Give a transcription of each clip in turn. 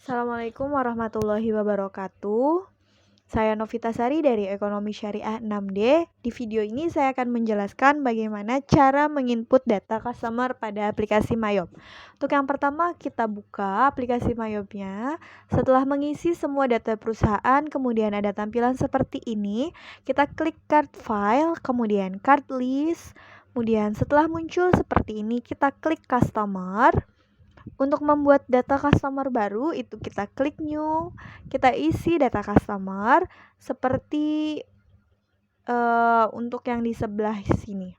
Assalamualaikum warahmatullahi wabarakatuh. Saya Novita Sari dari Ekonomi Syariah 6D. Di video ini saya akan menjelaskan bagaimana cara menginput data customer pada aplikasi Mayop. Untuk yang pertama, kita buka aplikasi Mayopnya. Setelah mengisi semua data perusahaan, kemudian ada tampilan seperti ini. Kita klik card file, kemudian card list. Kemudian setelah muncul seperti ini, kita klik customer. Untuk membuat data customer baru itu kita klik new, kita isi data customer seperti untuk yang di sebelah sini.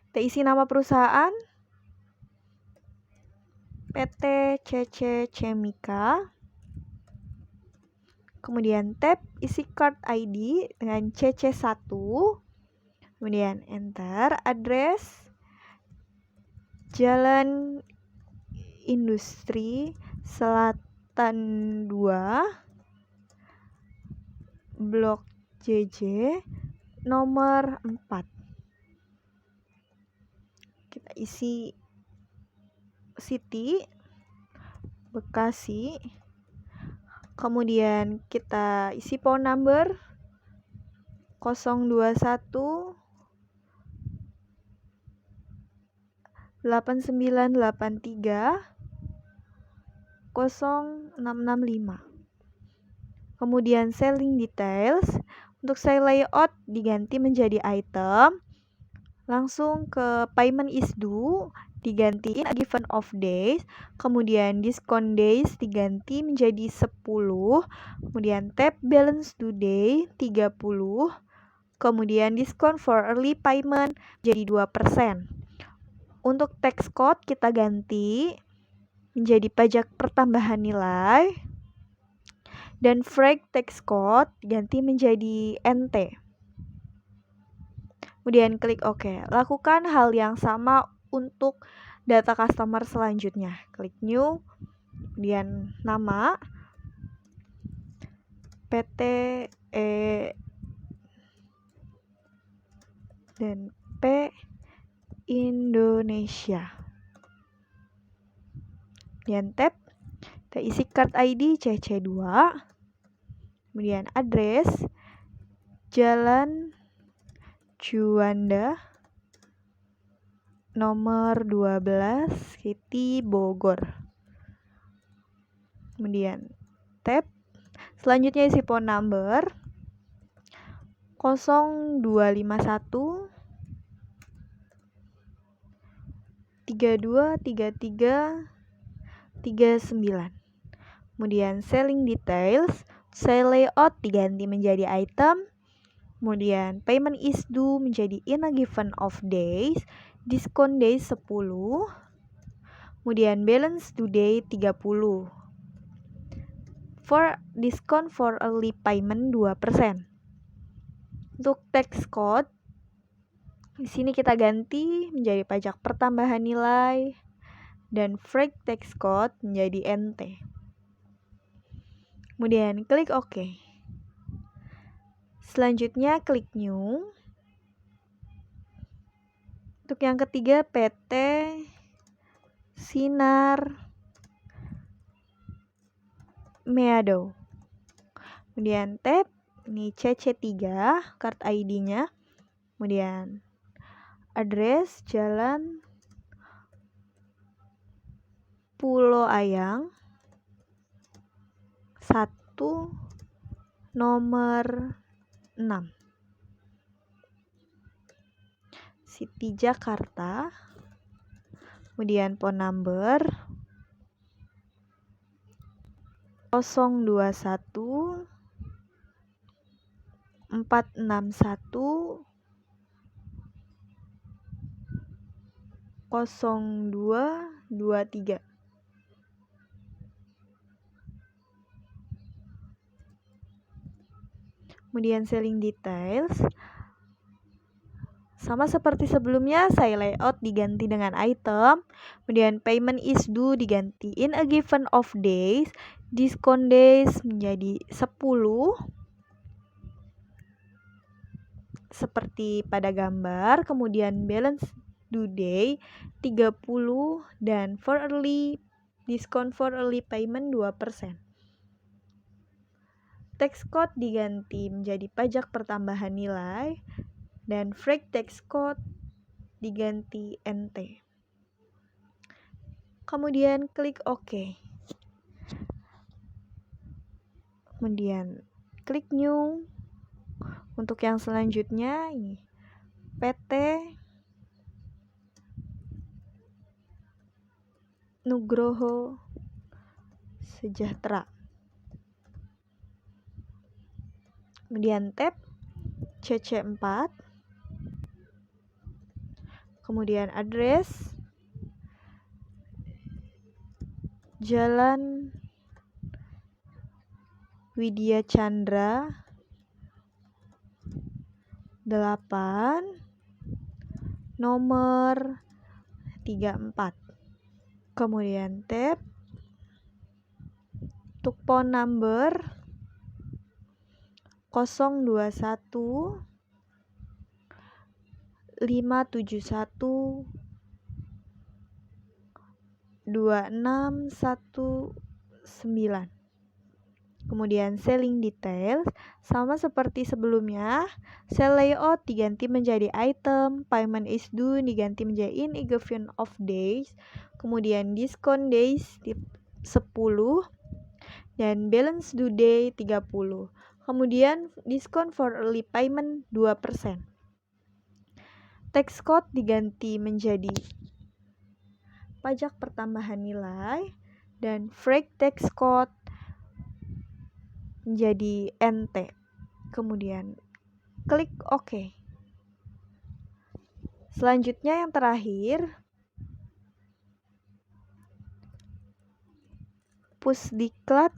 Kita isi nama perusahaan PT CC Chemica. Kemudian tab isi card ID dengan CC1. Kemudian enter address Jalan Industri Selatan 2 Blok JJ nomor 4. Kita isi city Bekasi. Kemudian kita isi phone number 021 8983 0665. Kemudian selling details, untuk saya layout diganti menjadi item, langsung ke payment is due digantiin a given of days, kemudian discount days diganti menjadi 10, kemudian tab balance due day 30, kemudian discount for early payment jadi 2%. Untuk tax code kita ganti menjadi pajak pertambahan nilai, dan freight tax code ganti menjadi NT. Kemudian klik OK. Lakukan hal yang sama untuk data customer selanjutnya. Klik new, kemudian nama PT dan P Indonesia. Kemudian tab kita isi card ID CC2, kemudian address Jalan Juanda nomor 12 City Bogor. Kemudian tab selanjutnya isi phone number 0251 3233 39. Kemudian selling details, saya layout diganti menjadi item, kemudian payment is due menjadi in a given of days, discount days 10, kemudian balance due day 30. For discount for early payment 2%. Untuk tax code di sini kita ganti menjadi pajak pertambahan nilai dan freight tax code menjadi NT. Kemudian klik OK. Selanjutnya klik new. Untuk yang ketiga PT Sinar Meadow. Kemudian tab ini CC3 card ID-nya. Kemudian address Jalan Pulau Ayang 1 nomor 6 City Jakarta. Kemudian phone number 021 461 0223. Kemudian selling details sama seperti sebelumnya, saya layout diganti dengan item, kemudian payment is due diganti in a given of days, discount days menjadi 10 seperti pada gambar, kemudian balance due day 30 dan for early diskon for early payment 2%. Tax code diganti menjadi pajak pertambahan nilai dan freight tax code diganti NT. Kemudian klik OK. Kemudian klik New. Untuk yang selanjutnya ini PT Nugroho Sejahtera. Kemudian tab CC4. Kemudian address Jalan Widya Chandra 8 nomor 34. Kemudian tab untuk phone number 021 571 2619. Kemudian selling details sama seperti sebelumnya. Sell layout diganti menjadi item, payment is due diganti menjadi in a given of days. Kemudian discount days 10 dan balance due day 30. Kemudian diskon for early payment 2%. Tax code diganti menjadi pajak pertambahan nilai dan freight tax code menjadi NT. Kemudian klik OK. Selanjutnya yang terakhir, Pusdiklat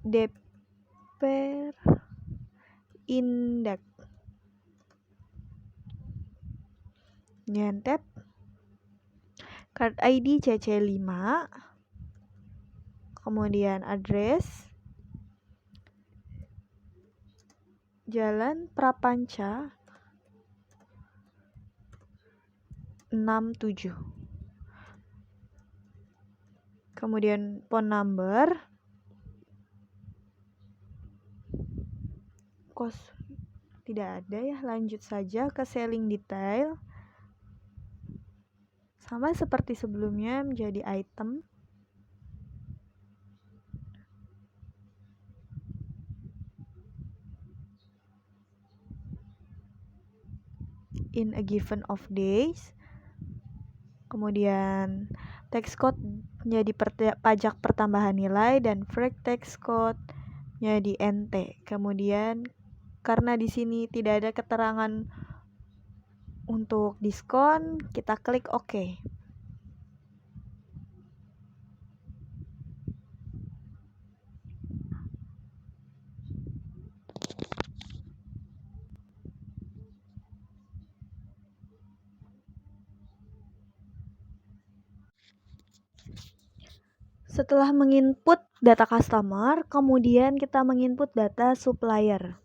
Depper Indak. Kemudian tab card ID CC5. Kemudian address Jalan Prapanca 67. Kemudian phone number tidak ada ya. Lanjut saja ke selling detail. Sama seperti sebelumnya menjadi item. In a given of days. Kemudian tax code menjadi pajak pertambahan nilai dan freight tax code menjadi NT. Kemudian karena di sini tidak ada keterangan untuk diskon, kita klik OK. Setelah menginput data customer, kemudian kita menginput data supplier.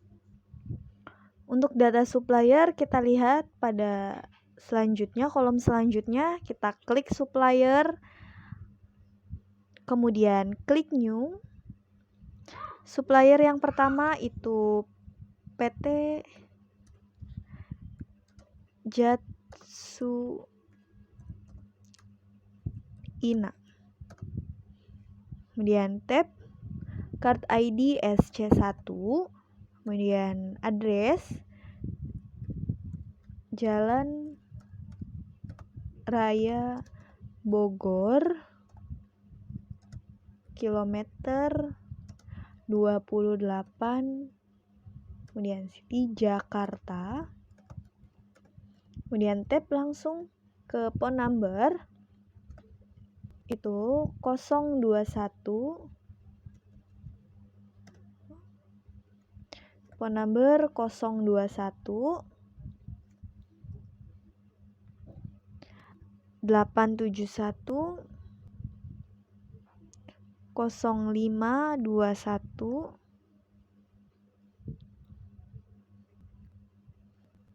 Untuk data supplier kita lihat pada selanjutnya, kolom selanjutnya kita klik supplier, kemudian klik new. Supplier yang pertama itu PT Jatsu Ina. Kemudian tab card ID SC1. Kemudian address Jalan Raya Bogor kilometer 28. Kemudian City Jakarta. Kemudian tab langsung ke phone number itu 021 phone number 021 871 0521.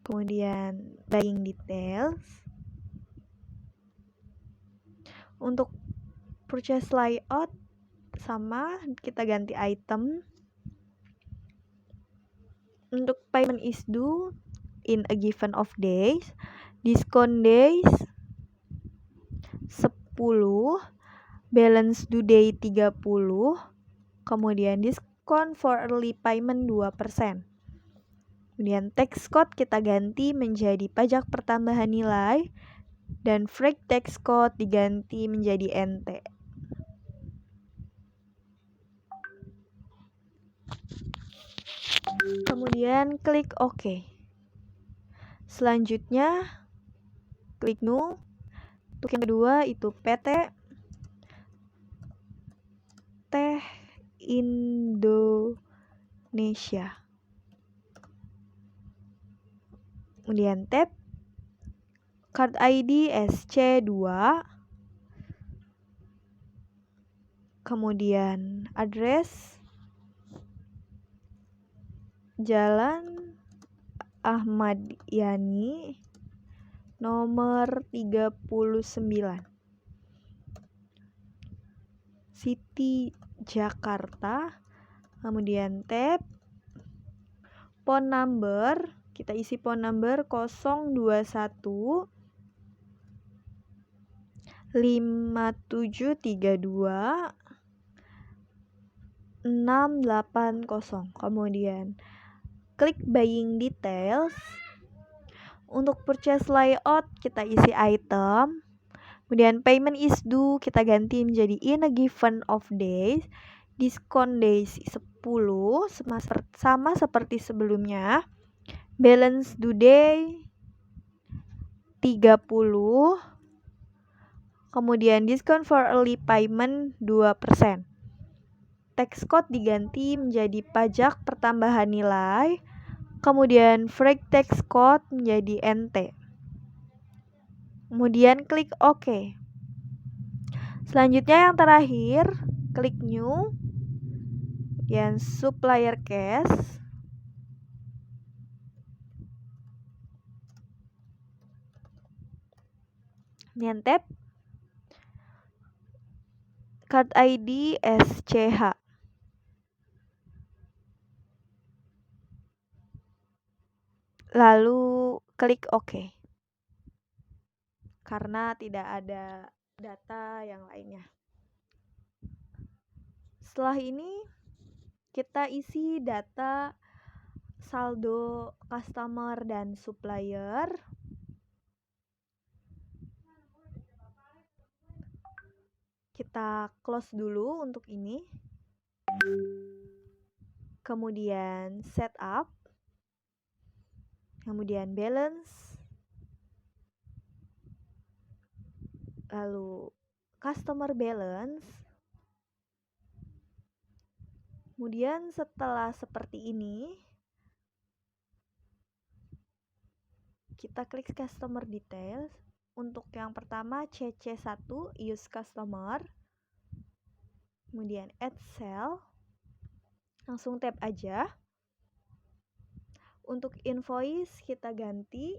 Kemudian buying details Untuk purchase layout sama, kita ganti item. Untuk payment is due in a given of days, discount days 10, balance due day 30, kemudian diskon for early payment 2%. Kemudian tax code kita ganti menjadi pajak pertambahan nilai, dan freight tax code diganti menjadi NT. Kemudian klik OK. Selanjutnya klik New. Untuk yang kedua itu PT Teh Indonesia. Kemudian tab card ID SC2. Kemudian address Jalan Ahmad Yani nomor 39, City Jakarta. Kemudian tab phone number, kita isi phone number 021 5732 680. Kemudian klik buying details. Untuk purchase layout kita isi item. Kemudian payment is due kita ganti menjadi in a given of days. Discount days 10 sama seperti sebelumnya. Balance due day 30. Kemudian discount for early payment 2%. Tax code diganti menjadi pajak pertambahan nilai. Kemudian freight tax code menjadi NT. Kemudian klik OK. Selanjutnya yang terakhir, klik New. Kemudian supplier cash. Kemudian tab card ID SCH. Lalu klik OK. Karena tidak ada data yang lainnya. Setelah ini kita isi data saldo customer dan supplier. Kita close dulu untuk ini. Kemudian setup. Kemudian balance. Lalu customer balance. Kemudian setelah seperti ini, kita klik customer details. Untuk yang pertama CC1 use customer. Kemudian add cell. Langsung tap aja. Untuk invoice kita ganti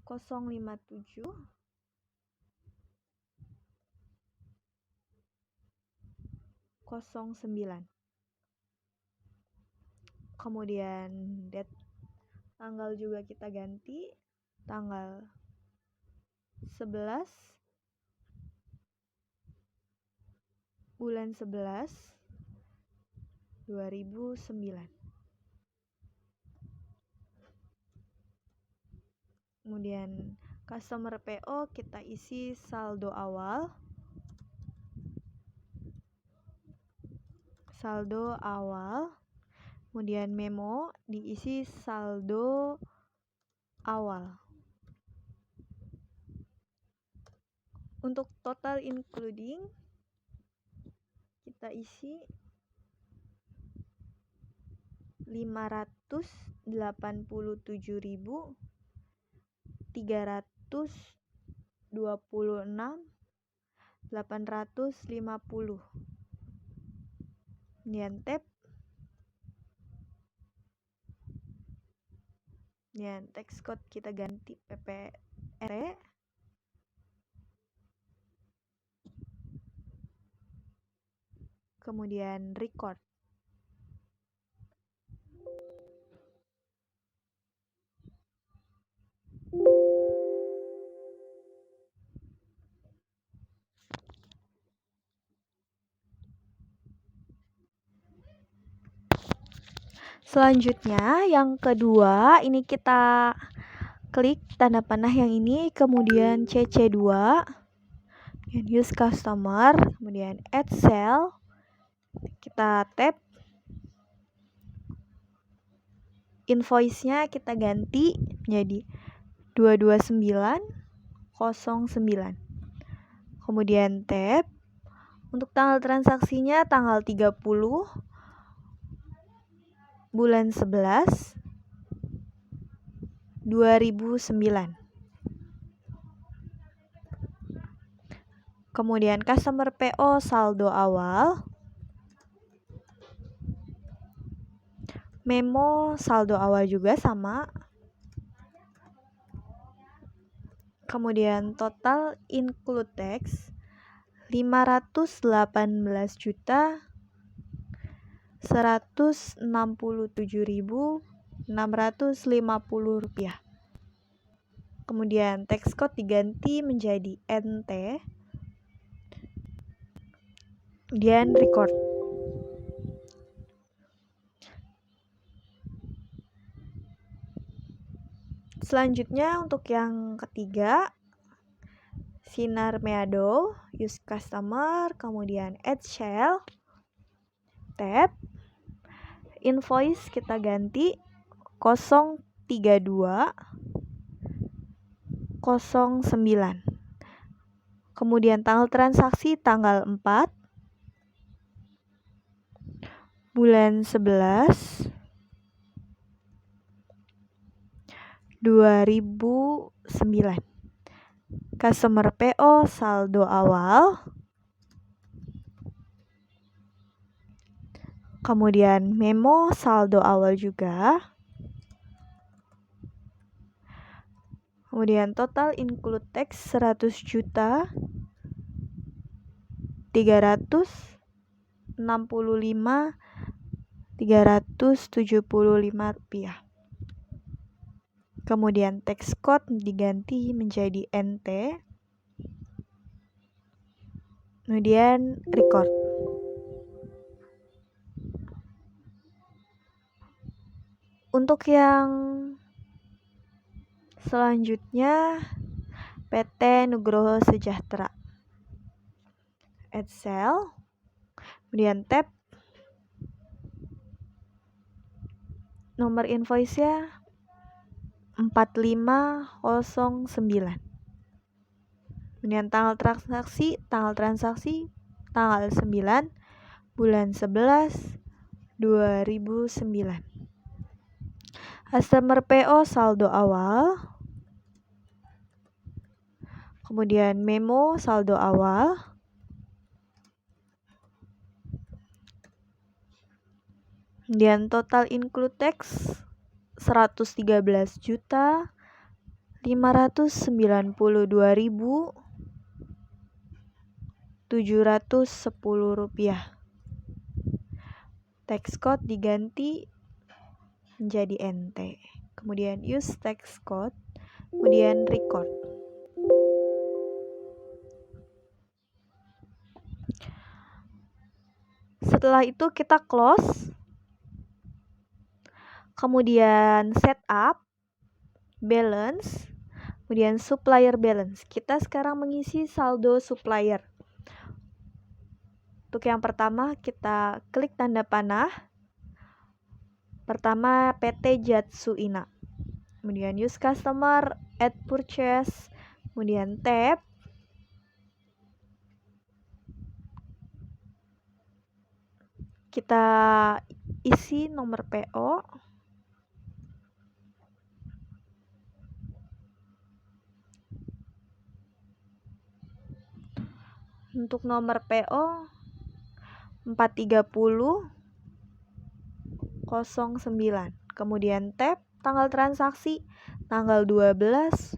057 09. Kemudian date tanggal juga kita ganti tanggal 11 bulan 11 2009. Kemudian customer PO kita isi saldo awal. Kemudian memo diisi saldo awal. Untuk total including kita isi 587.326.850. Kemudian tab. Kemudian tax code kita ganti PPR. kemudian record. Selanjutnya yang kedua, ini kita klik tanda panah yang ini, kemudian CC2, use customer, kemudian add cell, kita tap, invoice-nya kita ganti menjadi 22909. Kemudian tap, untuk tanggal transaksinya tanggal 30 bulan 11 2009. Kemudian customer PO saldo awal, memo saldo awal juga sama. Kemudian total include tax 518.167.650 rupiah. Kemudian tax code diganti menjadi NT. Kemudian record. Selanjutnya untuk yang ketiga, Sinar Meadow, use customer, kemudian add shell, tab, invoice kita ganti 03209. Kemudian tanggal transaksi tanggal 4 bulan 11 2009. Customer PO saldo awal, kemudian memo saldo awal juga, kemudian total include tax 100.365.375 rupiah. Kemudian tax code diganti menjadi NT. Kemudian record. Untuk yang selanjutnya, PT Nugroho Sejahtera, add cell, kemudian tab, nomor invoice-nya 4509. Kemudian tanggal transaksi tanggal 9 bulan 11 2009. Customer PO saldo awal, kemudian memo saldo awal, kemudian total include tax 113.592.710 rupiah. Tax code diganti menjadi NT. Kemudian use tax code, kemudian record. Setelah itu kita close. Kemudian setup, balance, kemudian supplier balance. Kita sekarang mengisi saldo supplier. Untuk yang pertama kita klik tanda panah. Pertama PT Jatsu Ina. Kemudian use customer, add purchase, kemudian tab. Kita isi nomor PO. Untuk nomor PO 43009. Kemudian tab, tanggal transaksi tanggal 12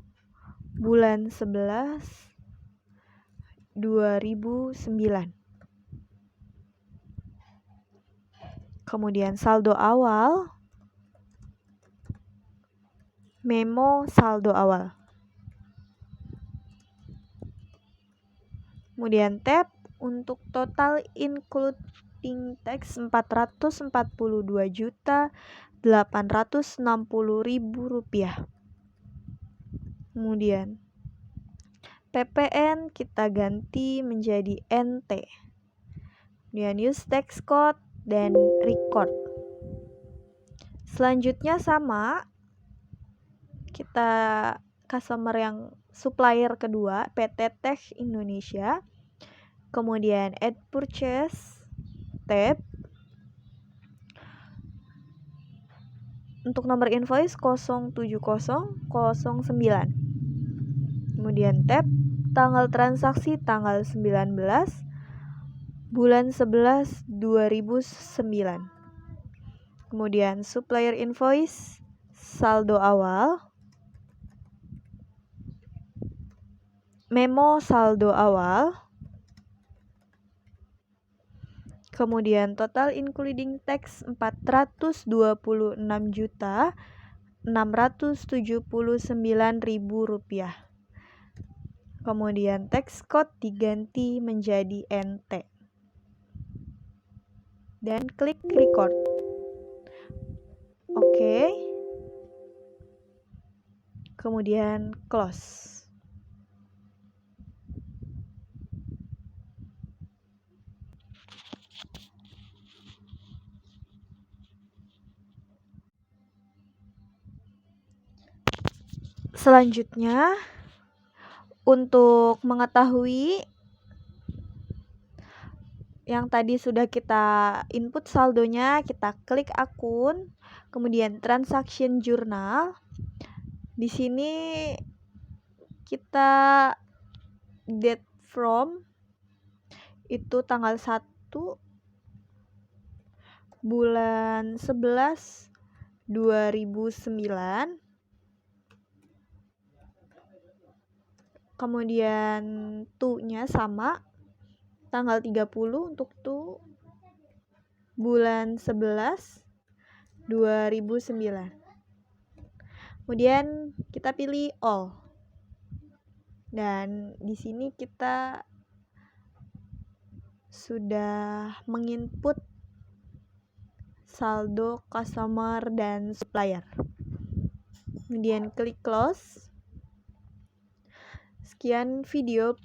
bulan 11 2009. kemudian saldo awal, memo saldo awal. Kemudian tab untuk total including tax Rp42.860.000. Kemudian PPN kita ganti menjadi NT. Kemudian use tax code dan record. Selanjutnya sama, kita customer yang supplier kedua PT Tech Indonesia, kemudian add purchase tab, untuk nomor invoice 07009, kemudian tab tanggal transaksi tanggal 19 bulan 11 2009, kemudian supplier invoice saldo awal, memo saldo awal, kemudian total including tax Rp422.679.000. Kemudian tax code diganti menjadi NT. Dan klik record. Oke. Kemudian close. Selanjutnya, untuk mengetahui yang tadi sudah kita input saldonya, kita klik akun, kemudian transaction journal. Di sini kita date from itu tanggal 1 bulan 11 2009. Kemudian to-nya sama, tanggal 30 untuk to bulan 11 2009. Kemudian kita pilih all. Dan di sini kita sudah menginput saldo customer dan supplier. Kemudian klik close. Sekian video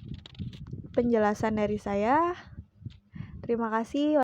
penjelasan dari saya. Terima kasih.